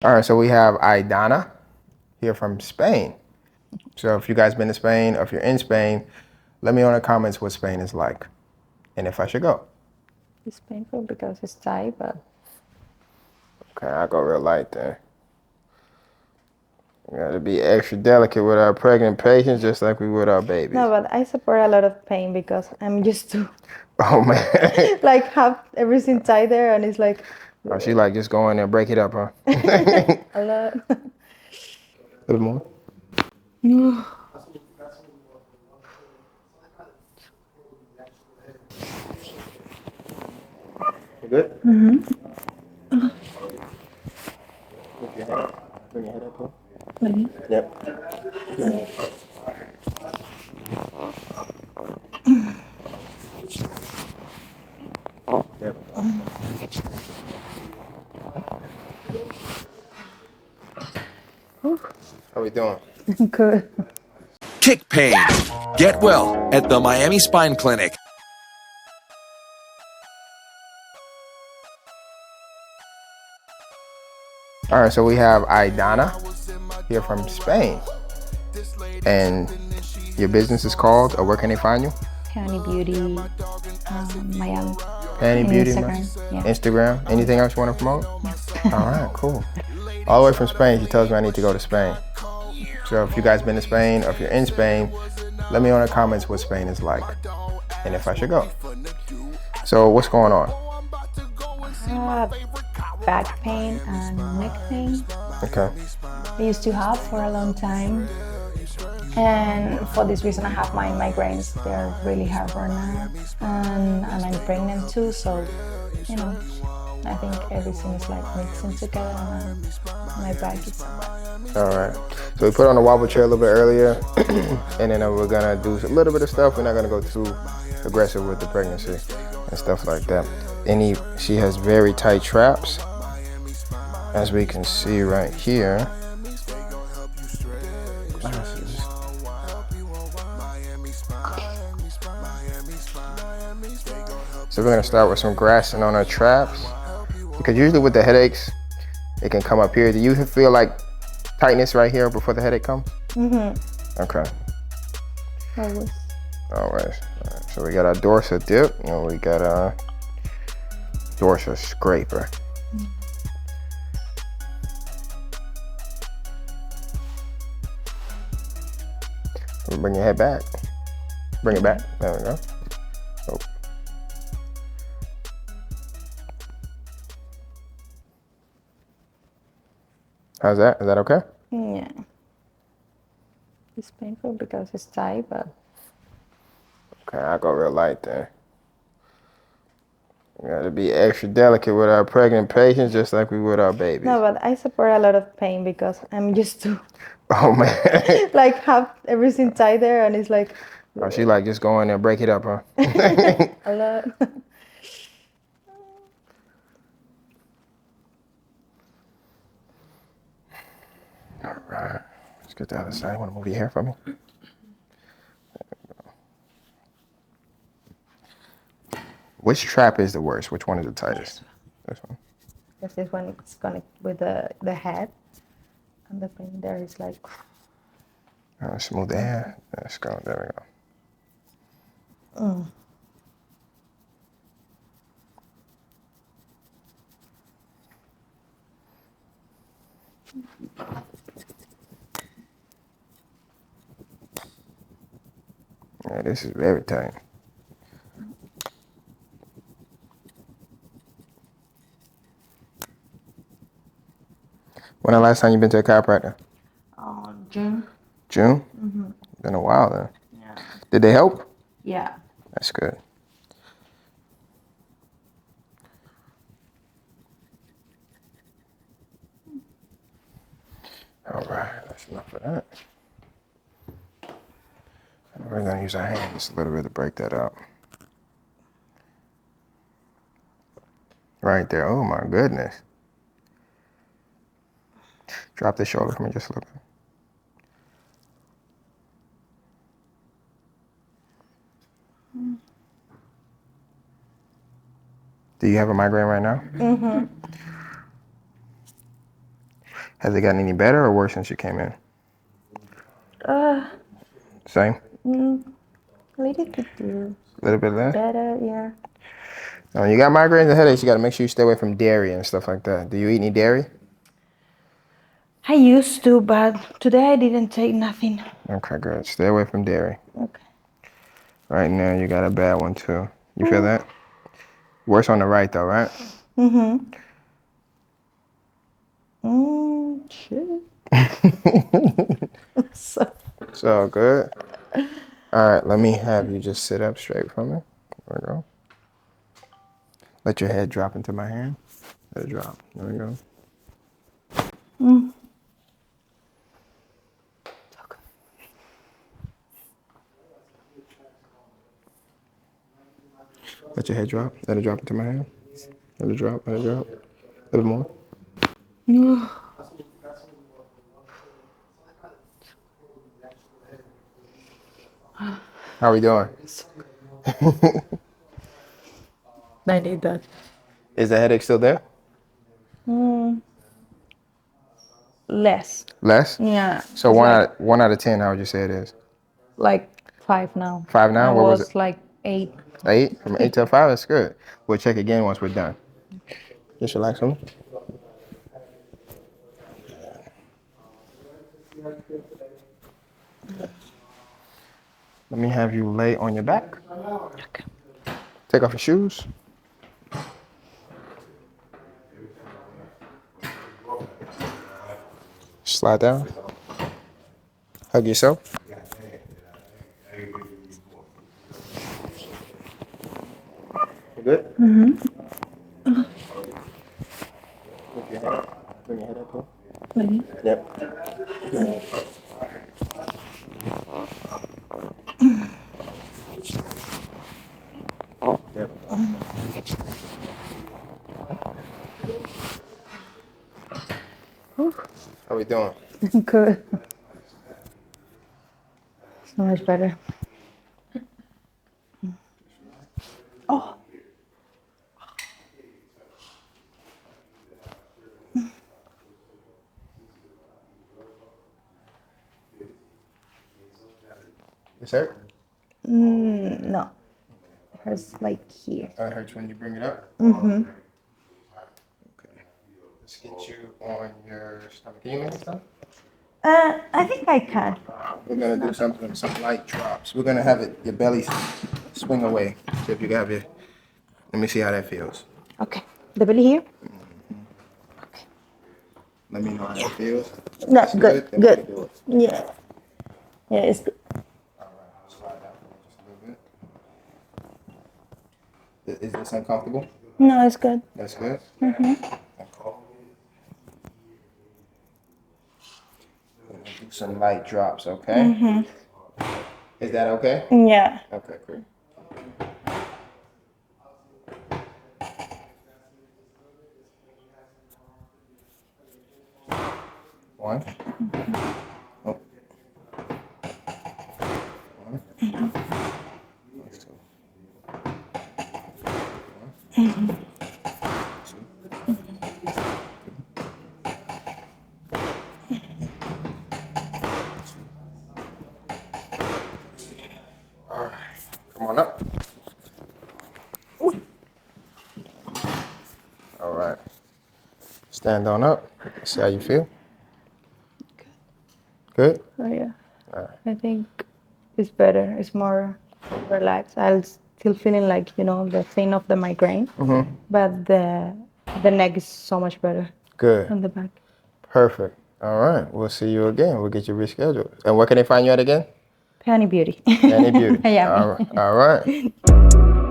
All right, so we have Aidana here from Spain. So if you guys been to Spain, or if you're in Spain, let me know in the comments what Spain is like and if I should go. It's painful because it's Thai, but Okay, I'll go real light there. We gotta be extra delicate with our pregnant patients, just like we would our babies. no, but I support a lot of pain because I'm used to Oh man. like have everything tied there, and it's like Oh, she like just go in there and break it up, huh? a lot. A little more. You good? Lift your head up. Bring your head up, huh? Yep. Yep. How we doing? Good. Kick pain. Get well at the Miami Spine Clinic. All right, so we have Aidana here from Spain. And your business is called, or where can they find you? Honey Beauty, Miami. Penny And Beauty, Instagram, yeah. Instagram. Anything else you want to promote? All right, cool. All the way from Spain, she tells me I need to go to Spain. So if you guys been to Spain, or if you're in Spain, let me know in the comments what Spain is like and if I should go. So what's going on? Back pain and neck pain. Okay. I used to have for a long time, and for this reason I have my migraines. They're really hard right now, and I'm pregnant too, so you know I think everything is like mixing together, and my back is. All right. So we put on the wobble chair a little bit earlier, and then we're gonna do a little bit of stuff. We're not gonna go too aggressive with the pregnancy and stuff like that. She has very tight traps, as we can see right here. Glasses. So we're gonna start with some graston on our traps, because usually with the headaches, it can come up here. Do you feel like tightness right here before the headache comes? Okay. Always. All right. So we got our dorsal dip, and we got our dorsal scraper. Bring your head back. Bring it back. There we go. Oh. How's that? Is that okay? Yeah. It's painful because it's Thai, but Okay, I'll go real light there. We gotta be extra delicate with our pregnant patients, just like we would our babies. no, but I support a lot of pain because I'm used to Oh man. like have everything tied there, and it's like Oh, she like just go in there and break it up, huh? a lot. All right. Let's get the other side. You wanna move your hair for me? Which trap is the worst? Which one is the tightest? This one. Because this one is connected with the head, and the pain there is like. All right, smooth the hair. Let's go. There we go. Yeah, this is very tight. When the last time you been to a chiropractor? June. June? Been a while then. Yeah. Did they help? Yeah. That's good. All right, that's enough of that. And we're gonna use our hand just a little bit to break that up. Right there. Oh my goodness. Drop the shoulder for me just a little bit. Do you have a migraine right now? Has it gotten any better or worse since you came in? Same? A little bit A little bit less? better, yeah. Now, when you got migraines and headaches, you got to make sure you stay away from dairy and stuff like that. Do you eat any dairy? I used to, but today I didn't take nothing. Okay, good. Stay away from dairy. Okay. Right now, you got a bad one too. You feel that? Worse on the right though, right? Shit. So good. All right, let me have you just sit up straight for me. There we go. Let your head drop into my hand. Let it drop. There we go. Let your head drop. Let it drop into my hand. Let it drop. Let it drop. A little more. How we doing? I need that. Is the headache still there? Less. Less? Yeah. So it's one out of 10, how would you say it is? like 5 now. 5 now? I What was was it? like 8. 8? From 8 to 5? That's good. We'll check again once we're done. Just relax on me. Let me have you lay on your back. Okay. Take off your shoes. Slide down. Hug yourself. You good? Lift your head up. Bring your head up. Ready? Yep. Yep. How we doing? Good. So much better. Oh. This hurt? No. It hurts like here. Oh, it hurts when you bring it up? Okay. Let's get you on your stomach. Can you make stuff? I think I can. We're gonna do something, some light drops. We're gonna have it, your belly swing away. See if you can have your, let me see how that feels. Okay. The belly here? Let me know how it feels. No, It's good, then we good. can do it. Yeah. Yeah, it's good. All right, slide down for just a little bit. Is this uncomfortable? No, it's good. That's good? Okay. We're gonna do some light drops, okay? Is that okay? Yeah. Okay, great. One. Oh. One. That's two. One. All right, come on up. All right, stand on up. See how you feel. Good. Oh, yeah. I think it's better. It's more relaxed. I'll still feeling like, the thing of the migraine, but the neck is so much better Good. on the back. Perfect. All right, we'll see you again. We'll get you rescheduled. And where can they find you at again? Penny Beauty. Penny Beauty. Miami. All right. All right.